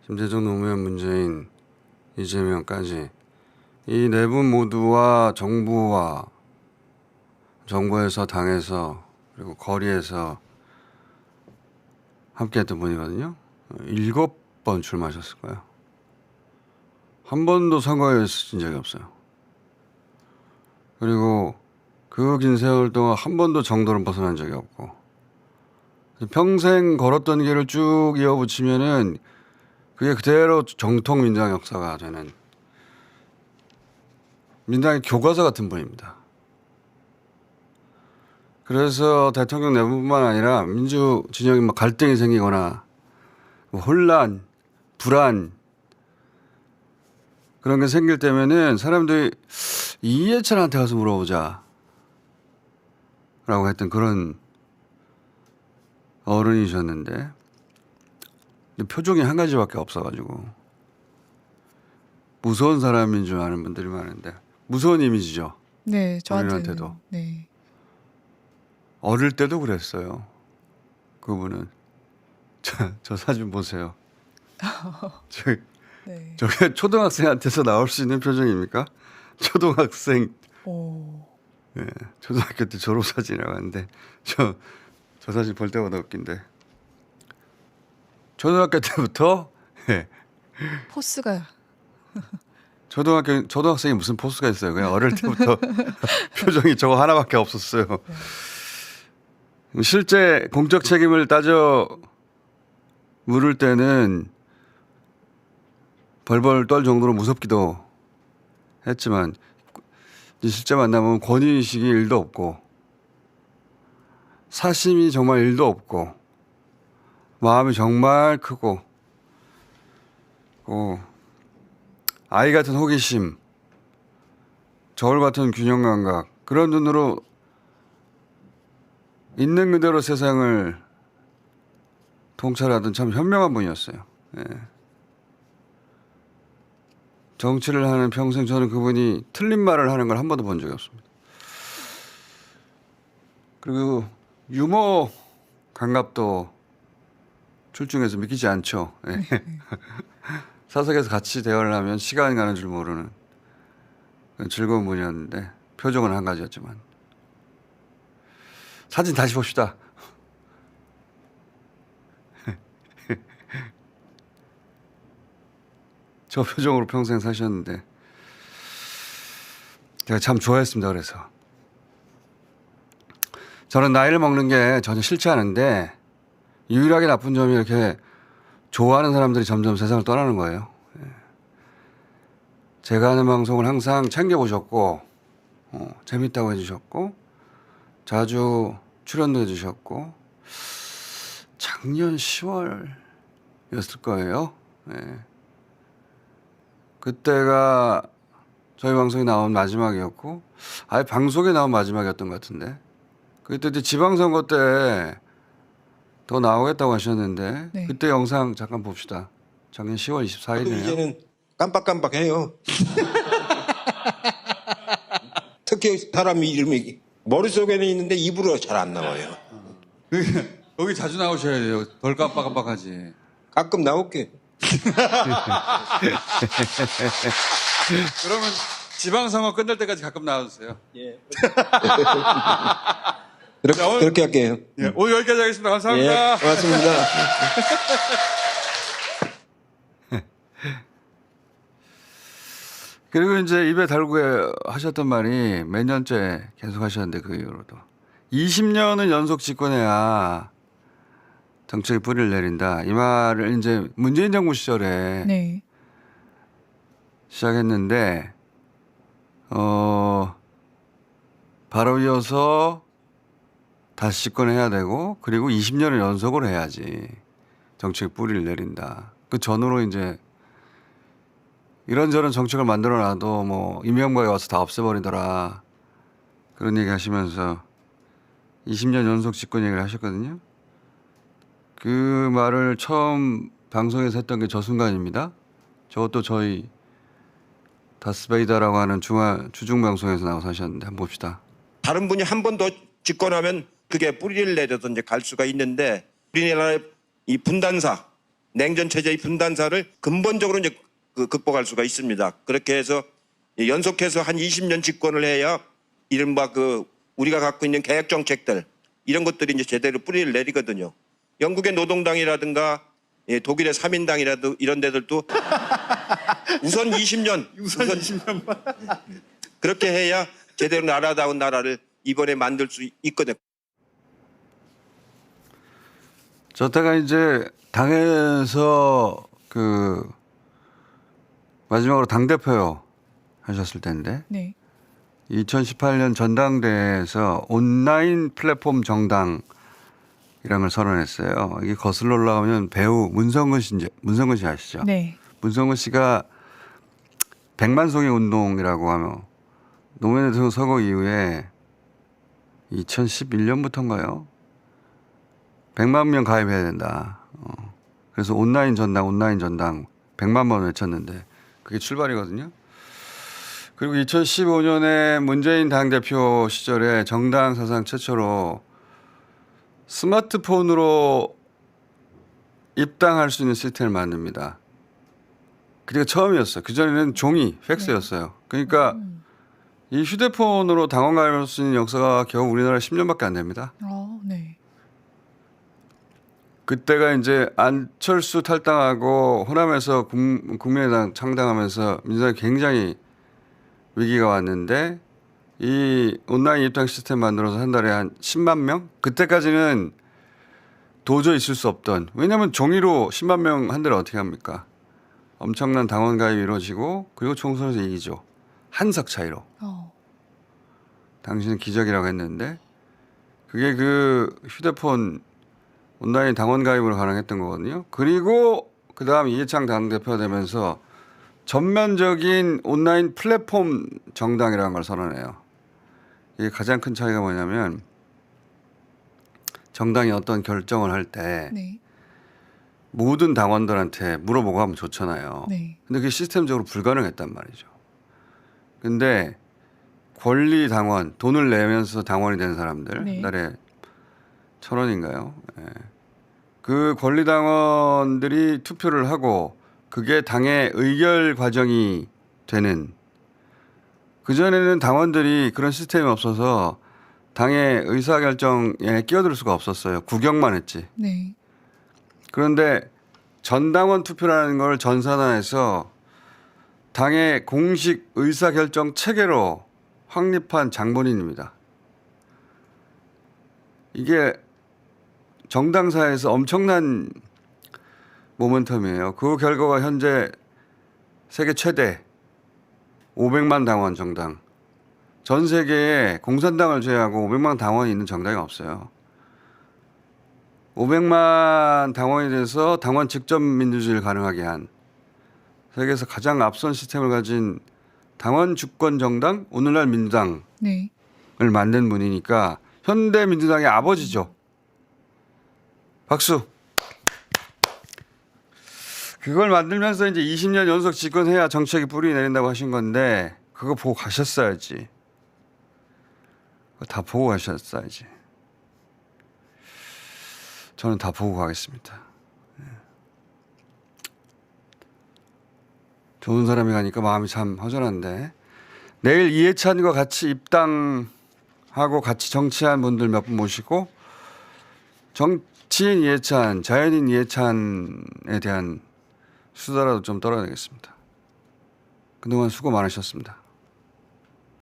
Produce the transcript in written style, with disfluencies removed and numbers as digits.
김대중, 노무현, 문재인, 이재명까지 이 네 분 모두와 정부와 정부에서 당에서 그리고 거리에서 함께했던 분이거든요. 7번 출마하셨을 거예요. 한 번도 선거에 쓰신 적이 없어요. 그리고 그 긴 세월 동안 한 번도 정도를 벗어난 적이 없고 평생 걸었던 길을 쭉 이어붙이면은 그게 그대로 정통 민주당 역사가 되는 민주당의 교과서 같은 분입니다. 그래서 대통령 내부뿐만 아니라 민주 진영이 막 갈등이 생기거나 뭐 혼란, 불안 그런 게 생길 때면은 사람들이 이해찬한테 가서 물어보자 라고 했던 그런 어른이셨는데 표정이 한 가지밖에 없어가지고 무서운 사람인 줄 아는 분들이 많은데 무서운 이미지죠. 네, 저한테는. 본인한테도. 네. 어릴 때도 그랬어요. 그분은. 저 사진 보세요. 네. 저게 초등학생한테서 나올 수 있는 표정입니까? 초등학생. 오. 네, 초등학교 때 졸업사진이라고 하는데 저 사진 볼 때마다 웃긴데. 초등학교 때부터 포스가 초등학생이 무슨 포스가 있어요. 그냥 어릴 때부터 표정이 저거 하나밖에 없었어요. 실제 공적 책임을 따져 물을 때는 벌벌 떨 정도로 무섭기도 했지만 실제 만나면 권위의식이 1도 없고 사심이 정말 1도 없고 마음이 정말 크고 아이 같은 호기심, 저울 같은 균형 감각 그런 눈으로 있는 그대로 세상을 통찰하던 참 현명한 분이었어요. 예. 정치를 하는 평생 저는 그분이 틀린 말을 하는 걸 한 번도 본 적이 없습니다. 그리고 유머 감각도 출중해서 믿기지 않죠. 예. 사석에서 같이 대화를 하면 시간이 가는 줄 모르는 즐거운 분이었는데 표정은 한 가지였지만 사진 다시 봅시다. 저 표정으로 평생 사셨는데 제가 참 좋아했습니다. 그래서 저는 나이를 먹는 게 전혀 싫지 않은데 유일하게 나쁜 점이 이렇게 좋아하는 사람들이 점점 세상을 떠나는 거예요. 제가 하는 방송을 항상 챙겨보셨고 재밌다고 해주셨고 자주 출연도 해주셨고 작년 10월이었을 거예요. 네. 그때가 저희 방송에 나온 마지막이었고 아예 방송에 나온 마지막이었던 것 같은데 그때 지방선거 때 더 나오겠다고 하셨는데 네. 그때 영상 잠깐 봅시다. 작년 10월 24일이네요. 이제는 깜빡깜빡해요. 특히 사람 이름이 머릿속에는 있는데 입으로 잘 안 나와요. 여기 자주 나오셔야 돼요. 덜 깜빡깜빡하지. 가끔 나올게. 그러면 지방선거 끝날 때까지 가끔 나와주세요. 예. 자, 오늘- 그렇게 할게요. 예, 오늘 여기까지 하겠습니다. 감사합니다. 예, 고맙습니다. 그리고 이제 입에 달고 하셨던 말이 몇 년째 계속 하셨는데 그 이후로도 20년은 연속 집권해야 정책의 뿌리를 내린다. 이 말을 이제 문재인 정부 시절에 네. 시작했는데 바로 이어서 다시 집권해야 되고 그리고 20년을 연속으로 해야지 정책의 뿌리를 내린다. 그 전후로 이제 이런저런 정책을 만들어놔도 뭐 이명박이 와서 다 없애버리더라 그런 얘기 하시면서 20년 연속 집권 얘기를 하셨거든요. 그 말을 처음 방송에서 했던 게 저 순간입니다. 저것도 저희 다스베이다라고 하는 주중 방송에서 나와서 하셨는데 한번 봅시다. 다른 분이 한 번 더 집권하면 그게 뿌리를 내려서 이제 갈 수가 있는데 우리나라의 이 분단사 냉전 체제의 분단사를 근본적으로 이제 극복할 수가 있습니다. 그렇게 해서 연속해서 한 20년 집권을 해야 이른바 우리가 갖고 있는 개혁 정책들 이런 것들이 이제 제대로 뿌리를 내리거든요. 영국의 노동당이라든가 독일의 3인당이라도 이런 데들도 우선 20년 그렇게 해야 제대로 나라다운 나라를 이번에 만들 수 있거든요. 저때가 이제 당에서 마지막으로 당대표 하셨을 텐데 네. 2018년 전당대회에서 온라인 플랫폼 정당이라는 걸 선언했어요. 이게 거슬러 올라가면 배우 문성근 씨 아시죠? 네. 문성근 씨가 백만송이 운동이라고 하며 노무현 대통령 서거 이후에 2011년부터인가요? 100만 명 가입해야 된다. 그래서 온라인 전당 100만 번 외쳤는데 그게 출발이거든요. 그리고 2015년에 문재인 당대표 시절에 정당 사상 최초로 스마트폰으로 입당할 수 있는 시스템을 만듭니다. 그게 처음이었어요. 그전에는 종이, 팩스였어요. 그러니까 이 휴대폰으로 당원 가입할 수 있는 역사가 겨우 우리나라 10년밖에 안 됩니다. 네. 그때가 이제 안철수 탈당하고 호남에서 국민의당 창당하면서 민주당이 굉장히 위기가 왔는데 이 온라인 입당 시스템 만들어서 한 달에 한 10만 명? 그때까지는 도저히 있을 수 없던, 왜냐하면 종이로 10만 명 한 달에 어떻게 합니까? 엄청난 당원 가입이 이루어지고 그리고 총선에서 이기죠. 한 석 차이로. 당신은 기적이라고 했는데 그게 휴대폰 온라인 당원 가입으로 가능했던 거거든요. 그리고 그다음 이해창 당대표가 되면서 전면적인 온라인 플랫폼 정당이라는 걸 선언해요. 이게 가장 큰 차이가 뭐냐면 정당이 어떤 결정을 할 때 네. 모든 당원들한테 물어보고 하면 좋잖아요. 네. 근데 그게 시스템적으로 불가능했단 말이죠. 근데 권리 당원, 돈을 내면서 당원이 된 사람들, 네. 달에 1,000원인가요? 예. 그 권리 당원들이 투표를 하고 그게 당의 의결 과정이 되는, 그전에는 당원들이 그런 시스템이 없어서 당의 의사결정에 끼어들 수가 없었어요. 구경만 했지. 네. 그런데 전당원 투표라는 걸 전산화해서 당의 공식 의사결정 체계로 확립한 장본인입니다. 이게 정당사에서 엄청난 모멘텀이에요. 그 결과가 현재 세계 최대 500만 당원 정당. 전 세계에 공산당을 제외하고 500만 당원이 있는 정당이 없어요. 500만 당원이 돼서 당원 직접 민주주의를 가능하게 한 세계에서 가장 앞선 시스템을 가진 당원 주권 정당, 오늘날 민주당을 네. 만든 분이니까 현대 민주당의 아버지죠. 박수. 그걸 만들면서 이제 20년 연속 집권해야 정책이 뿌리 내린다고 하신 건데 그거 보고 가셨어야지. 그거 다 보고 가셨어야지. 저는 다 보고 가겠습니다. 좋은 사람이 가니까 마음이 참 허전한데 내일 이해찬과 같이 입당하고 같이 정치한 분들 몇 분 모시고 정치인 이해찬, 자연인 이해찬에 대한 수다라도 좀 떨어내겠습니다. 그동안 수고 많으셨습니다.